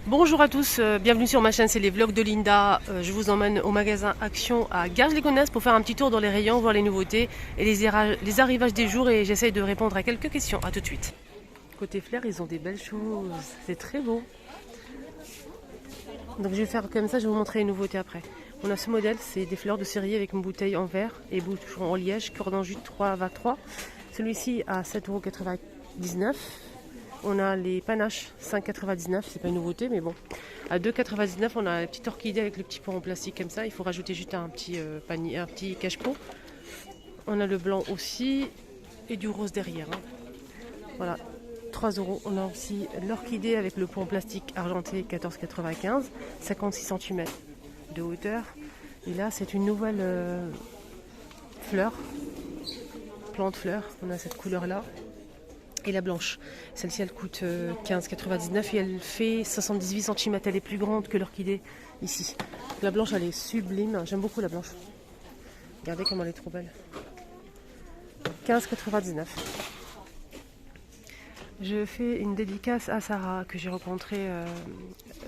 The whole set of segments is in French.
Bonjour à tous, bienvenue sur ma chaîne, c'est les vlogs de Linda. Je vous emmène au magasin Action à Garges-les-Gonesse pour faire un petit tour dans les rayons, voir les nouveautés et les arrivages des jours et j'essaye de répondre à quelques questions. A tout de suite. Côté fleurs, ils ont des belles choses, c'est très beau. Donc je vais faire comme ça, je vais vous montrer les nouveautés après. On a ce modèle, c'est des fleurs de cerier avec une bouteille en verre et bouchon en liège, corde en jute 3,23. Celui-ci à 7,99 €. On a les panaches 5,99 €, c'est pas une nouveauté mais bon. À 2,99 € on a la petite orchidée avec le petit pot en plastique comme ça. Il faut rajouter juste un petit panier, un petit cache-pot. On a le blanc aussi et du rose derrière. Voilà, 3 €. On a aussi l'orchidée avec le pot en plastique argenté 14,95 €, 56 cm de hauteur. Et là c'est une nouvelle fleur, plante fleur. On a cette couleur là. Et la blanche, celle-ci elle coûte 15,99 € et elle fait 78 cm, elle est plus grande que l'orchidée ici. La blanche elle est sublime, j'aime beaucoup la blanche. Regardez comment elle est trop belle. 15,99 €. Je fais une dédicace à Sarah que j'ai rencontrée.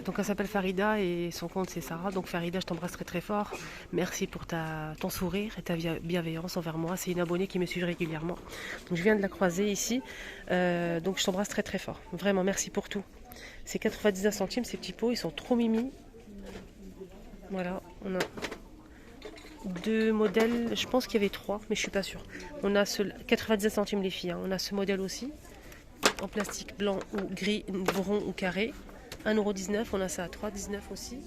Donc elle s'appelle Farida et son compte c'est Sarah. Donc Farida, je t'embrasse très très fort. Merci pour ton sourire et ta bienveillance envers moi. C'est une abonnée qui me suit régulièrement. Donc je viens de la croiser ici. Donc je t'embrasse très très fort. Vraiment merci pour tout. C'est 99 centimes ces petits pots, ils sont trop mimi. Voilà, on a deux modèles. Je pense qu'il y avait trois, mais je suis pas sûre. On a ce 99 centimes les filles. On a ce modèle aussi. En plastique blanc ou gris, rond ou carré. 1,19 €, on a ça à 3,19 € aussi.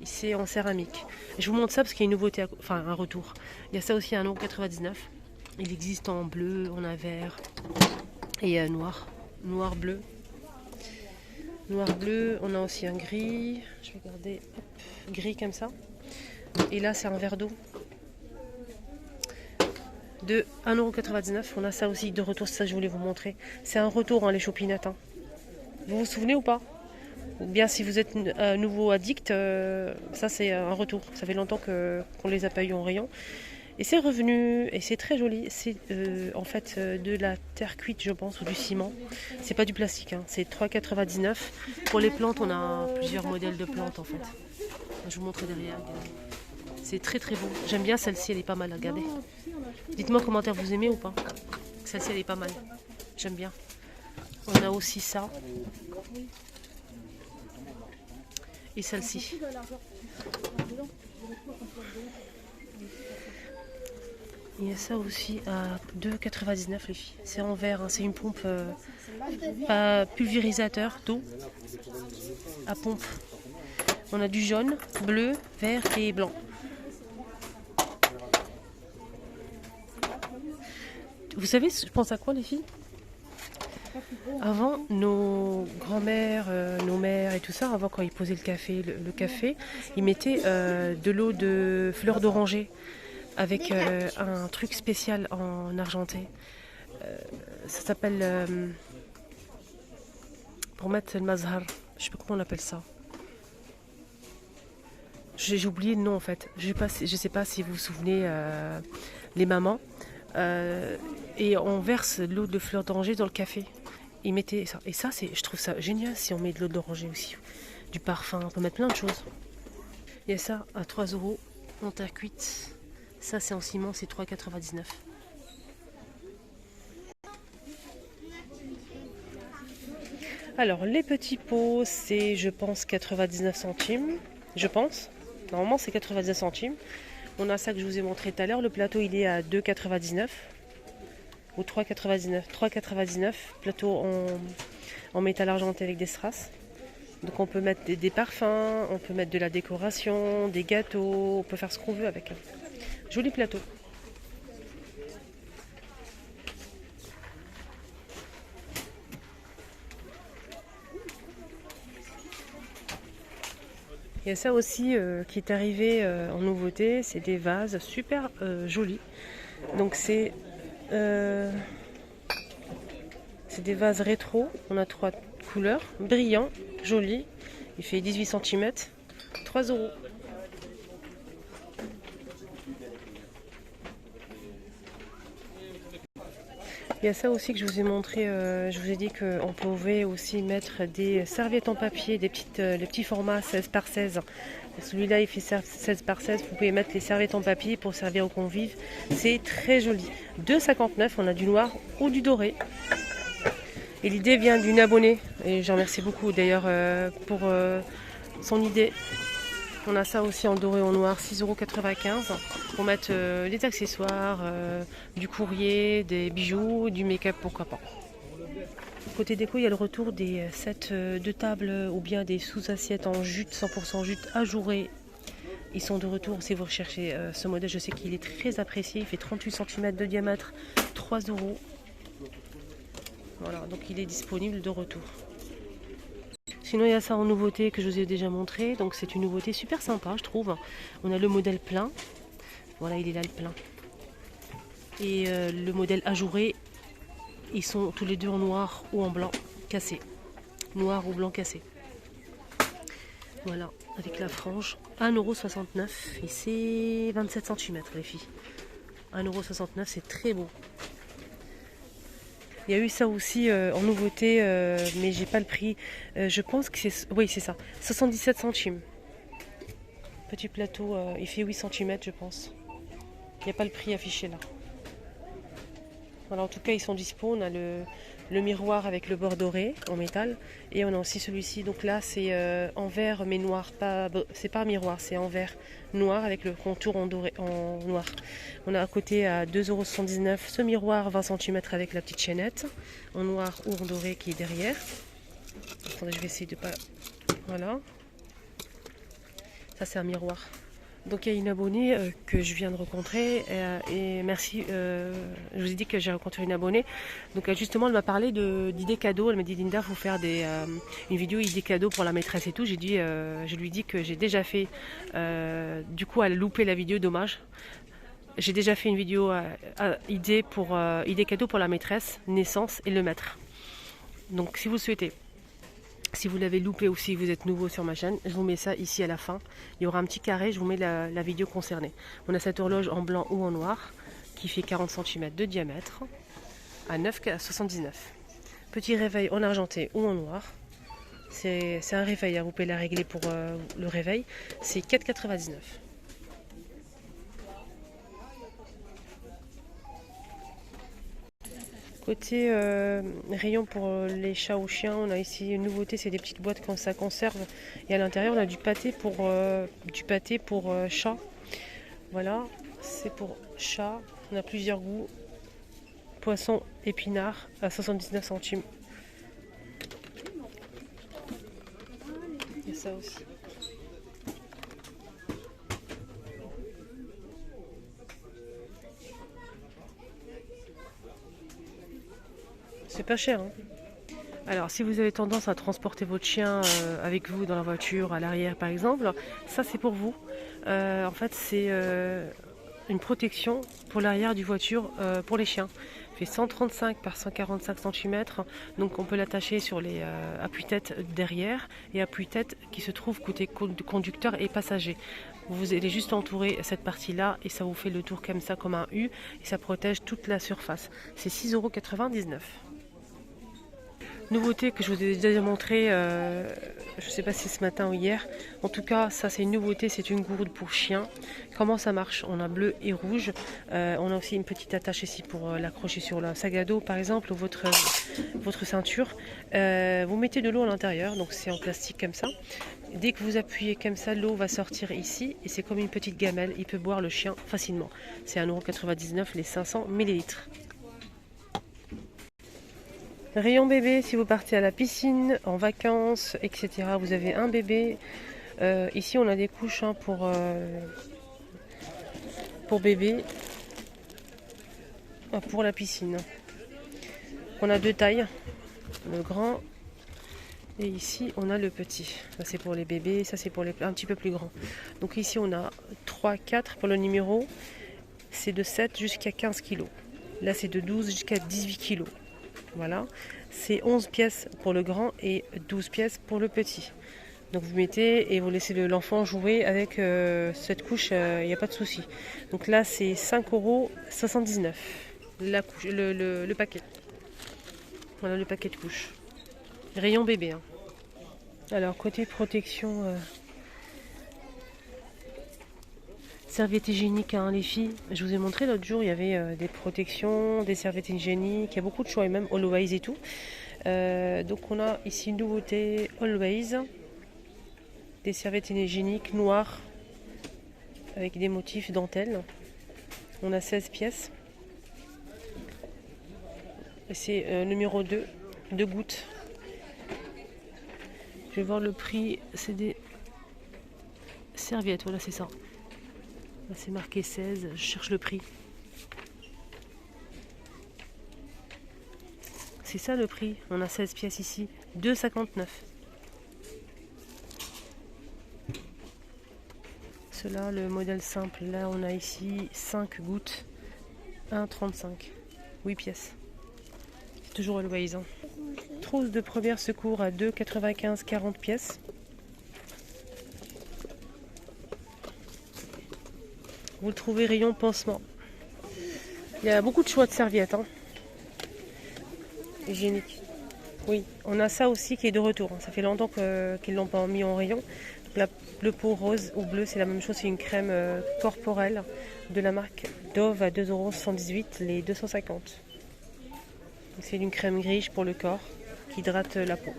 Ici en céramique. Je vous montre ça parce qu'il y a une nouveauté, enfin un retour. Il y a ça aussi à 1,99 €. Il existe en bleu, en vert et noir. Noir, bleu. Noir, bleu, on a aussi un gris. Je vais regarder, hop, gris comme ça. Et là c'est un verre d'eau. De 1,99 €. On a ça aussi de retour, c'est ça que je voulais vous montrer. C'est un retour les chopinettes. Vous vous souvenez ou pas? Ou bien si vous êtes un nouveau addict, ça c'est un retour. Ça fait longtemps qu'on les a pas eu en rayon. Et c'est revenu et c'est très joli. C'est en fait de la terre cuite je pense ou du ciment. C'est pas du plastique, c'est 3,99 €. Pour les plantes on a plusieurs modèles de plantes en fait. Je vous montre derrière. C'est très très beau. J'aime bien celle-ci, elle est pas mal à regarder. Dites-moi en commentaire vous aimez ou pas. Celle-ci elle est pas mal. J'aime bien. On a aussi ça. Et celle-ci. Il y a ça aussi à 2,99 € les filles. C'est en verre, c'est une pompe pulvérisateur d'eau à pompe. On a du jaune, bleu, vert et blanc. Vous savez, je pense à quoi les filles? Avant, nos grands-mères, nos mères et tout ça, avant quand ils posaient le café, ils mettaient de l'eau de fleurs d'oranger avec un truc spécial en argenté. Ça s'appelle pour mettre le mazhar. Je sais pas comment on appelle ça. J'ai oublié le nom en fait. Je sais pas si vous vous souvenez les mamans. Et on verse l'eau de fleurs d'oranger dans le café. Ils mettaient ça. Et ça, je trouve ça génial si on met de l'eau d'oranger aussi. Du parfum, on peut mettre plein de choses. Il y a ça à 3 € en terre cuite. Ça, c'est en ciment, c'est 3,99 €. Alors, les petits pots, c'est, je pense, 99 centimes. Je pense. Normalement, c'est 99 centimes. On a ça que je vous ai montré tout à l'heure. Le plateau, il est à 2,99 € ou 3,99 €. 3,99 €. Plateau en métal argenté avec des strass. Donc on peut mettre des parfums, on peut mettre de la décoration, des gâteaux, on peut faire ce qu'on veut avec. Joli plateau. Il y a ça aussi qui est arrivé en nouveauté, c'est des vases super jolis. Donc c'est des vases rétro, on a 3 couleurs, brillants, jolis. Il fait 18 cm, 3 €. Il y a ça aussi que je vous ai montré, je vous ai dit qu'on pouvait aussi mettre des serviettes en papier, les petits formats 16 par 16. Celui-là il fait 16 par 16, vous pouvez mettre les serviettes en papier pour servir aux convives. C'est très joli. 2,59 €, on a du noir ou du doré. Et l'idée vient d'une abonnée, et j'en remercie beaucoup d'ailleurs pour son idée. On a ça aussi en doré en noir, 6,95 € pour mettre des accessoires, du courrier, des bijoux, du make-up, pourquoi pas. Côté déco, il y a le retour des sets de table ou bien des sous-assiettes en jute, 100% jute ajouré. Ils sont de retour si vous recherchez ce modèle. Je sais qu'il est très apprécié. Il fait 38 cm de diamètre, 3 €. Voilà, donc il est disponible de retour. Sinon, il y a ça en nouveauté que je vous ai déjà montré. Donc c'est une nouveauté super sympa, je trouve. On a le modèle plein. Voilà, il est là le plein. Et le modèle ajouré. Ils sont tous les deux en noir ou en blanc cassé. Noir ou blanc cassé. Voilà, avec la frange. 1,69 € et c'est 27 cm les filles. 1,69 €, c'est très beau. Il y a eu ça aussi en nouveauté, mais j'ai pas le prix. Je pense que c'est... Oui, c'est ça. 77 centimes. Petit plateau, il fait 8 cm, je pense. Il n'y a pas le prix affiché là. Voilà, en tout cas, ils sont dispo. On a le miroir avec le bord doré en métal. Et on a aussi celui-ci. Donc là, c'est en verre mais noir. C'est pas un miroir, c'est en verre noir avec le contour en noir. On a à côté à 2,79 € ce miroir 20 cm avec la petite chaînette en noir ou en doré qui est derrière. Attendez, je vais essayer de pas... Voilà. Ça, c'est un miroir. Donc il y a une abonnée que je viens de rencontrer et merci, je vous ai dit que j'ai rencontré une abonnée. Donc justement elle m'a parlé d'idées cadeaux, elle m'a dit Linda, il faut faire une vidéo idées cadeaux pour la maîtresse et tout. Je lui dis que j'ai déjà fait, du coup elle a loupé la vidéo, dommage. J'ai déjà fait une vidéo idées cadeaux pour la maîtresse, naissance et le maître. Donc si vous le souhaitez. Si vous l'avez loupé ou si vous êtes nouveau sur ma chaîne, je vous mets ça ici à la fin. Il y aura un petit carré, je vous mets la vidéo concernée. On a cette horloge en blanc ou en noir qui fait 40 cm de diamètre à 9,79 €. Petit réveil en argenté ou en noir. C'est un réveil, hein, vous pouvez la régler pour le réveil. C'est 4,99 €. Côté rayon pour les chats ou chiens, on a ici une nouveauté, c'est des petites boîtes quand ça conserve. Et à l'intérieur, on a du pâté pour chat. Voilà, c'est pour chat. On a plusieurs goûts. Poisson épinard à 79 centimes. Il y a ça aussi. C'est pas cher, hein. Alors, si vous avez tendance à transporter votre chien avec vous dans la voiture, à l'arrière par exemple, ça c'est pour vous. En fait, c'est une protection pour l'arrière du voiture pour les chiens. Il fait 135 par 145 cm, donc on peut l'attacher sur les appuis-têtes derrière et appuis-têtes qui se trouvent côté conducteur et passager. Vous allez juste entourer cette partie-là et ça vous fait le tour comme ça, comme un U, et ça protège toute la surface. C'est 6,99 €. Nouveauté que je vous ai déjà montré, je ne sais pas si ce matin ou hier. En tout cas, ça c'est une nouveauté, c'est une gourde pour chien. Comment ça marche? On a bleu et rouge. On a aussi une petite attache ici pour l'accrocher sur le sac à dos par exemple, ou votre ceinture. Vous mettez de l'eau à l'intérieur, donc c'est en plastique comme ça. Dès que vous appuyez comme ça, l'eau va sortir ici et c'est comme une petite gamelle. Il peut boire le chien facilement. C'est 1,99 € les 500 ml. Rayon bébé, si vous partez à la piscine, en vacances, etc. Vous avez un bébé. Ici, on a des couches hein, pour bébé. Pour la piscine. On a deux tailles. Le grand. Et ici, on a le petit. Ça, c'est pour les bébés. Ça, c'est pour les un petit peu plus grands. Donc ici, on a 3, 4 pour le numéro. C'est de 7 jusqu'à 15 kg. Là, c'est de 12 jusqu'à 18 kg. Voilà, c'est 11 pièces pour le grand et 12 pièces pour le petit. Donc vous mettez et vous laissez l'enfant jouer avec cette couche, il n'y a pas de souci. Donc là c'est 5,79 €. la couche, le paquet. Voilà le paquet de couches. Rayon bébé. Hein. Alors côté protection, serviettes hygiéniques, hein, les filles. Je vous ai montré l'autre jour, il y avait des protections, des serviettes hygiéniques, il y a beaucoup de choix et même Always et tout. Donc on a ici une nouveauté Always, des serviettes hygiéniques noires avec des motifs dentelle. On a 16 pièces. C'est numéro 2, 2 gouttes. Je vais voir le prix, c'est des serviettes, voilà c'est ça. Là c'est marqué 16, je cherche le prix. C'est ça le prix, on a 16 pièces ici, 2,59. Cela, le modèle simple, là on a ici 5 gouttes, 1,35, 8 pièces. Toujours Always. Hein. Trousse de première secours à 2,95, 40 pièces. Vous le trouvez rayon pansement. Il y a beaucoup de choix de serviettes. Hein. Hygiéniques. Oui, on a ça aussi qui est de retour. Ça fait longtemps qu'ils ne l'ont pas mis en rayon. Donc le pot rose ou bleu, c'est la même chose. C'est une crème corporelle de la marque Dove à 2,78 €, les 250. C'est une crème grise pour le corps qui hydrate la peau.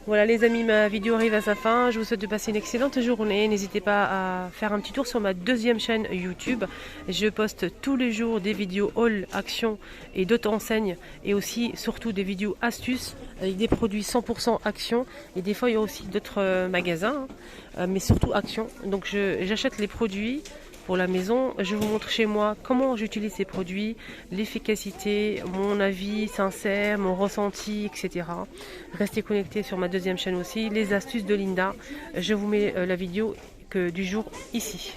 Voilà les amis, ma vidéo arrive à sa fin. Je vous souhaite de passer une excellente journée. N'hésitez pas à faire un petit tour sur ma deuxième chaîne YouTube. Je poste tous les jours des vidéos haul, action et d'autres enseignes. Et aussi surtout des vidéos astuces avec des produits 100% action. Et des fois il y a aussi d'autres magasins, hein, mais surtout action. Donc j'achète les produits pour la maison, je vous montre chez moi comment j'utilise ces produits, l'efficacité, mon avis sincère, mon ressenti, etc. Restez connectés sur ma deuxième chaîne aussi, les astuces de Linda. Je vous mets la vidéo du jour ici.